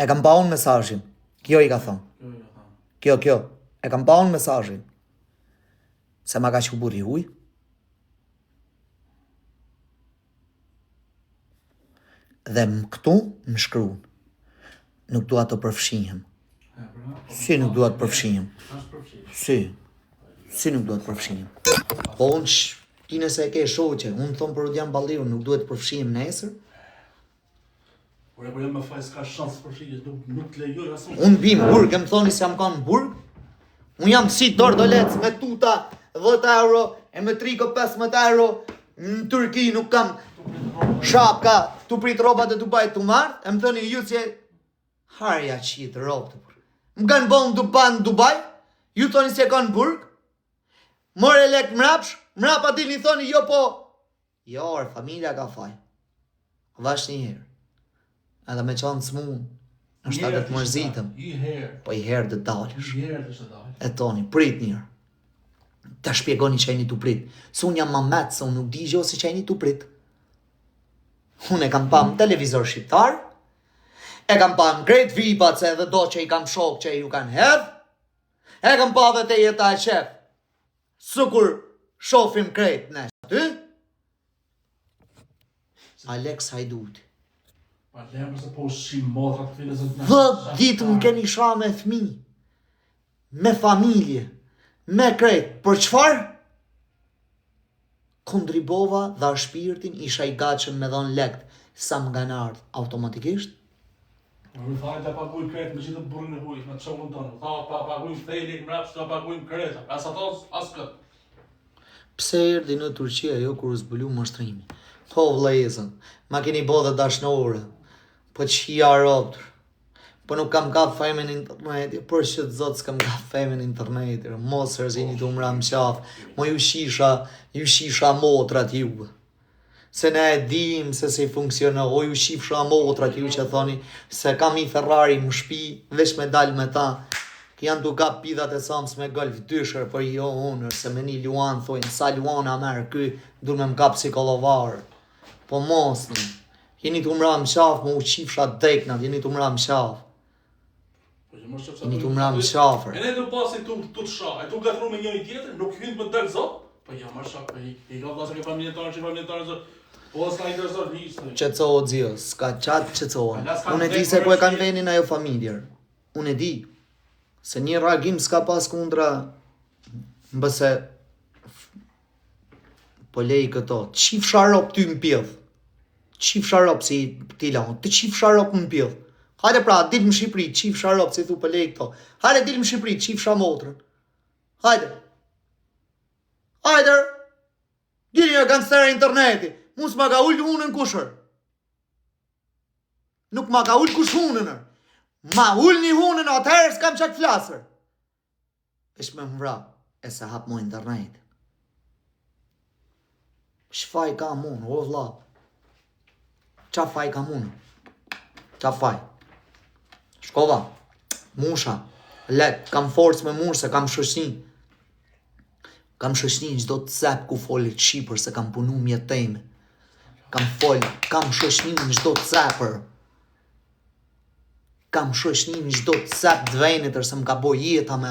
E kam pa unë mesazhin. Kjo i ka thonë. Kjo. E kam pa unë mesazhin. Se ma ka që buri uj. Dhe këtu më shkruan. Nuk dua të përfshihem. Si nuk dua të përfshihem? Si nuk dua të përfshihem? Po unë ti nëse e ke shoqe, unë thonë për Rodian Balliu, nuk duhet të përfshihem nesër? Por e më fal s'ka shans përfshirjes, nuk të lejoj asnjë. Unë bim burg, më thoni se jam kanë burg. Unë jam si Dordolec me tuta 10 euro e me triko 15 euro. Në Turqi nuk kam shapka, tu prit robat e Dubai tu marr, e më thoni ju se harja qitë robë. Më kanë bon në Dubai, ju thoni se kanë burg. More lek mrapa dilni thoni jo po. Jo, familja ka faj. Vash një herë. Edhe me qanë të smunë, është ta të mërzitëm, po i herë dhe dalësh. E toni, prit njërë. Ta shpjegoni që e një të prit. Se unë jam mamet, se unë nuk di gjo se që e një të prit. Unë e kam pa në televizor shqiptar, e kam pa në krejt vipat se edhe do që i kam shok që i ju kanë hedh, e kam pa dhe te jeta e qef. Sukur shofim krejt në aty. Alex Hajduti. Dhe ditë më keni shra me fmi, me familje, me krejt, për qfar? Kontribova dha shpirtin, isha i gatshëm me dhon lekt, sa më nga në ardhë automatikisht. Në thajnë të paguim krejt me gjithë të burin e huj, me të shumë tonë, tha paguim fejlik mrap, që të paguim krejt, as atos, as këtë. Pse erdi në Turqia jo kur zbulu mashtrimi? Po vlezën, ma keni bo dhe dashnore, po qia robër, po nuk kam kap fejme në interneti, për që të zotë s'kam kap fejme në interneti, mos rëzini të umra më qafë, mo ju shisha motrat juve. Se ne e dim se si funksionë, o ju shifsha motrat ju që thoni, se kam i Ferrari më shpi, vesh me dal me ta, janë du kap pidat e sams me golf dysher, për jo unë, se me një luan, thojnë, sa luan a merë ky, du me më kap si kolovarë. Po mos një, jeni të umra më qafë, më u qifsha deknat, jeni të umra më qafë. Jeni të umra më qafër. E ne du pasin të të shah, e tu gatru me njëri tjetër, nuk hynë më dërë zot, po ja marë shak, i ka vlasë ke familjetarë zot, po s'ka i dërë zot listë. Qëtëso o dzio, s'ka qatë qëtësohen. Unë e di se ku e kanë venin ajo familjer. Unë e di. Se një reagim s'ka pas kundra mbëse po lej këto. Qif sharop ty më pjedh. Qif sharop si ti lanë. Të qif sharop më pjedh. Hajde pra, dilë më Shqipëri, qif sharop si thu po lej këto. Hajde dilë më Shqipëri, qif shamotrën. Hajde. Hajde. Dini e kanë sere interneti. Mus ma ka ullë hunën kushër. Nuk ma ka ullë kush hunën. Ma ullë një hunën, atëherë s'kam qatë flasër. Ish me më vra, e se hap mo internet. Shfaj ka munë, o vla. Qa faj ka munë? Qa faj? Shkova, musha, let, kam forcë me mushë se kam shëshni. Kam shëshni në gjdo të cep ku folit Shqipër se kam punu mjetë teme. Kam shëshni në gjdo të cepër. Kam shëshni në gjdo të cep dvenitër se më ka bo jeta me